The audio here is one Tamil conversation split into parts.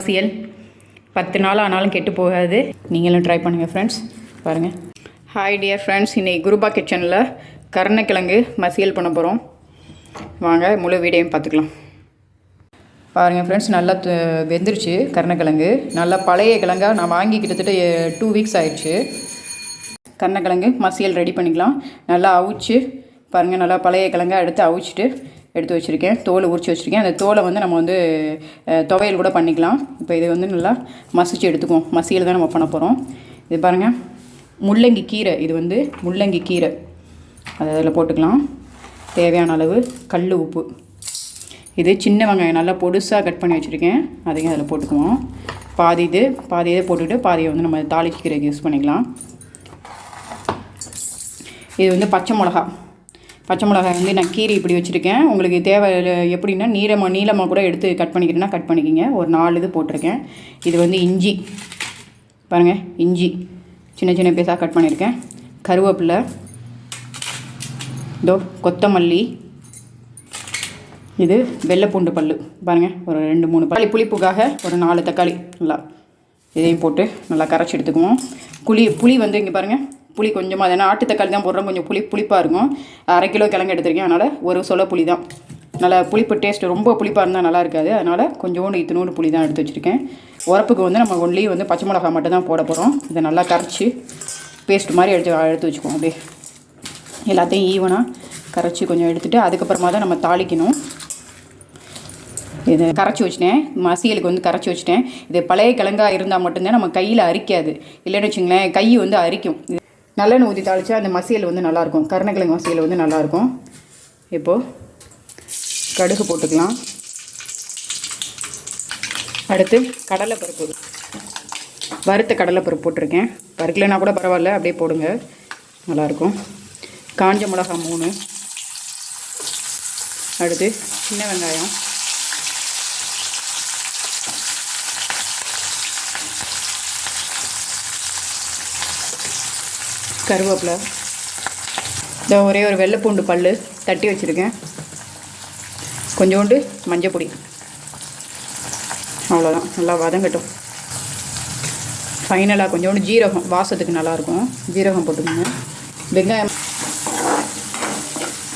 மசியல் 10 நாள் ஆனாலும் கெட்டு போகாது. நீங்களும் ட்ரை பண்ணுங்கள் ஃப்ரெண்ட்ஸ். பாருங்கள். ஹாய் டியர் ஃப்ரெண்ட்ஸ், இன்றைக்கி குருபா கிச்சனில் கருணக்கிழங்கு மசியல் பண்ண போகிறோம். வாங்க முழு வீடியோவும் பார்த்துக்கலாம். பாருங்கள் ஃப்ரெண்ட்ஸ், நல்லா வெந்துருச்சு. கருணக்கிழங்கு நல்லா பழைய கிழங்காக நான் வாங்கி கிட்டத்தட்ட 2 வீக்ஸ் ஆயிடுச்சு. கருணக்கிழங்கு மசியல் ரெடி பண்ணிக்கலாம். நல்லா அவிச்சு பாருங்கள், நல்லா பழைய கிழங்காக எடுத்து வச்சுருக்கேன். தோல் உரிச்சு வச்சுருக்கேன். அந்த தோலை நம்ம துவையல் கூட பண்ணிக்கலாம். இப்போ இது நல்லா மசிச்சு எடுத்துக்குவோம். மசியல் தான் நம்ம பண்ண போகிறோம். இது பாருங்கள், முள்ளங்கி கீரை. இது முள்ளங்கி கீரை. அதை அதில் போட்டுக்கலாம். தேவையான அளவு கல் உப்பு. இது சின்ன வெங்காயம் நல்லா பொடுசாக கட் பண்ணி வச்சுருக்கேன். அதையும் அதில் போட்டுக்குவோம். பாதி இதை போட்டுக்கிட்டு பாதியை நம்ம தாளிக்கிறதுக்கு யூஸ் பண்ணிக்கலாம். இது பச்சை மிளகாய் நான் கீரை இப்படி வச்சுருக்கேன். உங்களுக்கு தேவை எப்படின்னா நீளமாக கூட எடுத்து கட் பண்ணிக்கிறேன்னா கட் பண்ணிக்கிங்க. ஒரு 4 இது போட்டிருக்கேன். இது இஞ்சி பாருங்கள், இஞ்சி சின்ன சின்ன பீஸாக கட் பண்ணியிருக்கேன். கருவேப்பிலை, கொத்தமல்லி, இது வெள்ளைப்பூண்டு பல் பாருங்கள், ஒரு 2-3 தக்காளி. புளிப்புக்காக ஒரு 4 தக்காளி. நல்லா இதையும் போட்டு நல்லா கரைச்சி எடுத்துக்குவோம். புளி இங்கே பாருங்கள், புளி கொஞ்சமாக. ஏன்னா ஆட்டு தக்காளி தான் போடுறோம், கொஞ்சம் புளிப்பாக இருக்கும். 1/2 கிலோ கிழங்கு எடுத்திருக்கேன். அதனால் ஒரு சொல புளி தான். நல்லா புளிப்பு டேஸ்ட். ரொம்ப புளிப்பாக இருந்தால் நல்லா இருக்காது. அதனால் கொஞ்சோண்டு இத்தினோண்டு புளி தான் எடுத்து வச்சுருக்கேன். உரப்புக்கு நம்ம ஒன்லி பச்சை மிளகாய் மட்டும் தான் போட போகிறோம். இதை நல்லா கரைச்சி பேஸ்ட் மாதிரி எடுத்து வச்சுக்குவோம். அப்படியே எல்லாத்தையும் ஈவனாக கரைச்சி கொஞ்சம் எடுத்துகிட்டு அதுக்கப்புறமா தான் நம்ம தாளிக்கணும். இதை கரைச்சி வச்சிட்டேன். மசியலுக்கு கரைச்சி வச்சிட்டேன். இது பழைய கிழங்காக இருந்தால் மட்டும்தான் நம்ம கையில் அரிக்காது. இல்லைன்னு வச்சுங்களேன், கை அரிக்கும். நல்லெண்ணெய் ஊற்றி தாளித்தா அந்த மசியல் நல்லாயிருக்கும். கருணக்கிழங்கு மசியல் நல்லாயிருக்கும். இப்போது கடுகு போட்டுக்கலாம். அடுத்து கடலைப்பருப்பு, வறுத்த கடலைப்பருப்பு போட்டிருக்கேன். வறுக்கலைன்னா கூட பரவாயில்ல, அப்படியே போடுங்க, நல்லாயிருக்கும். காஞ்ச மிளகா 3. அடுத்து சின்ன வெங்காயம், கருவேப்பிலை, ஒரே ஒரு வெள்ளைப்பூண்டு பல் தட்டி வச்சுருக்கேன். கொஞ்சோண்டு மஞ்சள் பொடி. அவ்வளோதான். நல்லா வதங்கட்டும். ஃபைனலாக கொஞ்சோண்டு ஜீரகம், வாசத்துக்கு நல்லாயிருக்கும். ஜீரகம் போட்டுக்கோங்க. வெங்காயம்.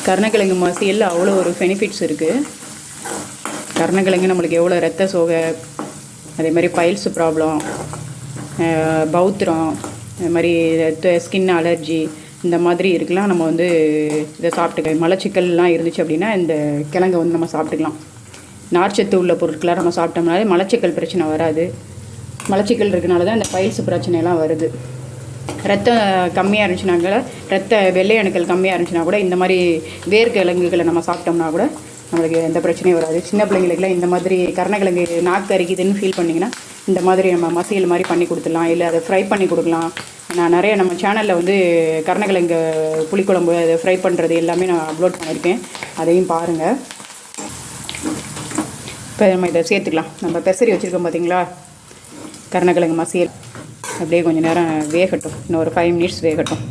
கருணக்கிழங்கு மசியலில் அவ்வளோ ஒரு பெனிஃபிட்ஸ் இருக்குது. கருணக்கிழங்கு நம்மளுக்கு எவ்வளோ ரத்த சோகை, அதே மாதிரி பைல்ஸ் ப்ராப்ளம், பௌத்திரம், இது மாதிரி ஸ்கின் அலர்ஜி, இந்த மாதிரி இருக்கலாம். நம்ம இதை சாப்பிட்டுக்கலாம். மலச்சிக்கல்லாம் இருந்துச்சு அப்படின்னா இந்த கிழங்கை நம்ம சாப்பிட்டுக்கலாம். நார்ச்சத்து உள்ள பொருட்களாக நம்ம சாப்பிட்டோம்னாலே மலச்சிக்கல் பிரச்சனை வராது. மலச்சிக்கல் இருக்கனால தான் இந்த பைல்ஸ் பிரச்சனைலாம் வருது. ரத்தம் கம்மியாக இருந்துச்சுனாங்கள, வெள்ளை அணுக்கள் கம்மியாக இருந்துச்சுன்னா கூட இந்த மாதிரி வேர்க்கிழங்குகளை நம்ம சாப்பிட்டோம்னா கூட நம்மளுக்கு எந்த பிரச்சனையும் வராது. சின்ன பிள்ளைங்களுக்குலாம் இந்த மாதிரி கருணக்கிழங்கு நாக்கு அரிக்குதுன்னு ஃபீல் பண்ணிங்கன்னா இந்த மாதிரி நம்ம மசியல் மாதிரி பண்ணி கொடுத்துடலாம். இல்லை அதை ஃப்ரை பண்ணி கொடுக்கலாம். நான் நிறைய நம்ம சேனலில் கருணக்கிழங்கு புளிக்குழம்பு அதை ஃப்ரை பண்ணுறது எல்லாமே நான் அப்லோட் பண்ணியிருக்கேன். அதையும் பாருங்கள். இப்போ நம்ம இதை சேர்த்துக்கலாம். நம்ம பெசரி வச்சுருக்கோம் பார்த்தீங்களா, கருணக்கிழங்கு மசியல். அப்படியே கொஞ்சம் நேரம் வேகட்டும். இன்னும் ஒரு 5 மினிட்ஸ் வேகட்டும்.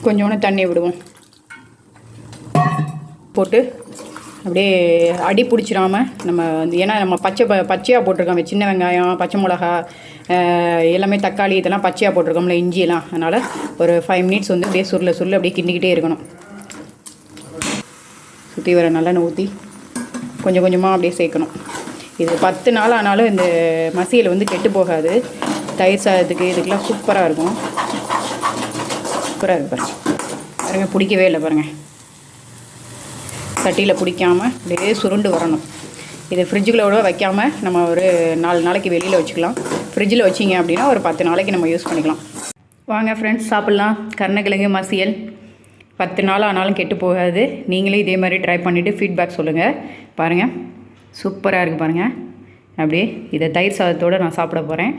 கொஞ்சோண்டு தண்ணி விடுவோம். போட்டு அப்படியே அடி பிடிச்சிடாமல் நம்ம ஏன்னா நம்ம பச்சையாக போட்டிருக்கோம். சின்ன வெங்காயம், பச்சை மிளகா, எல்லாமே தக்காளி இதெல்லாம் பச்சையாக போட்டிருக்கோம்ல, இஞ்சியெல்லாம். அதனால் ஒரு 5 மினிட்ஸ் அப்படியே சுருள அப்படியே கிண்டிக்கிட்டே இருக்கணும். சுற்றி வர நல்லெண்ணெய் ஊற்றி கொஞ்சம் கொஞ்சமாக அப்படியே சேர்க்கணும். இது 10 நாள் ஆனாலும் இந்த மசியல் கெட்டு போகாது. தயிர் சாதத்துக்கு இதுக்கெல்லாம் சூப்பராக இருக்கும். சூப்பராக இருக்கு பாருங்கள். பிடிக்கவே இல்லை பாருங்கள். சட்டியில் பிடிக்காமல் அப்படியே சுருண்டு வரணும். இது ஃப்ரிட்ஜுக்குள்ளே வைக்காமல் நம்ம ஒரு 4 நாளைக்கு வெளியில் வச்சுக்கலாம். ஃப்ரிட்ஜில் வச்சிங்க அப்படின்னா ஒரு 10 நாளைக்கு நம்ம யூஸ் பண்ணிக்கலாம். வாங்க ஃப்ரெண்ட்ஸ், சாப்பிட்லாம். கருணக்கிழங்கு மசியல் 10 நாள் ஆனாலும் கெட்டு போகாது. நீங்களே இதே மாதிரி ட்ரை பண்ணிவிட்டு ஃபீட்பேக் சொல்லுங்கள். பாருங்கள், சூப்பராக இருக்குது பாருங்கள். அப்படியே இதை தயிர் சாதத்தோடு நான் சாப்பிட போகிறேன்.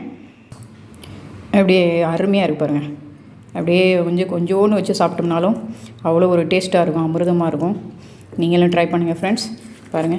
அப்படியே அருமையாக இருக்குது பாருங்கள். அப்படியே கொஞ்சோன்னு வச்சு சாப்பிட்டோம்னாலும் அவ்வளோ ஒரு டேஸ்ட்டாக இருக்கும், அமிர்தமாக இருக்கும். நீங்களும் ட்ரை பண்ணுங்கள் ஃப்ரெண்ட்ஸ். பாருங்கள்.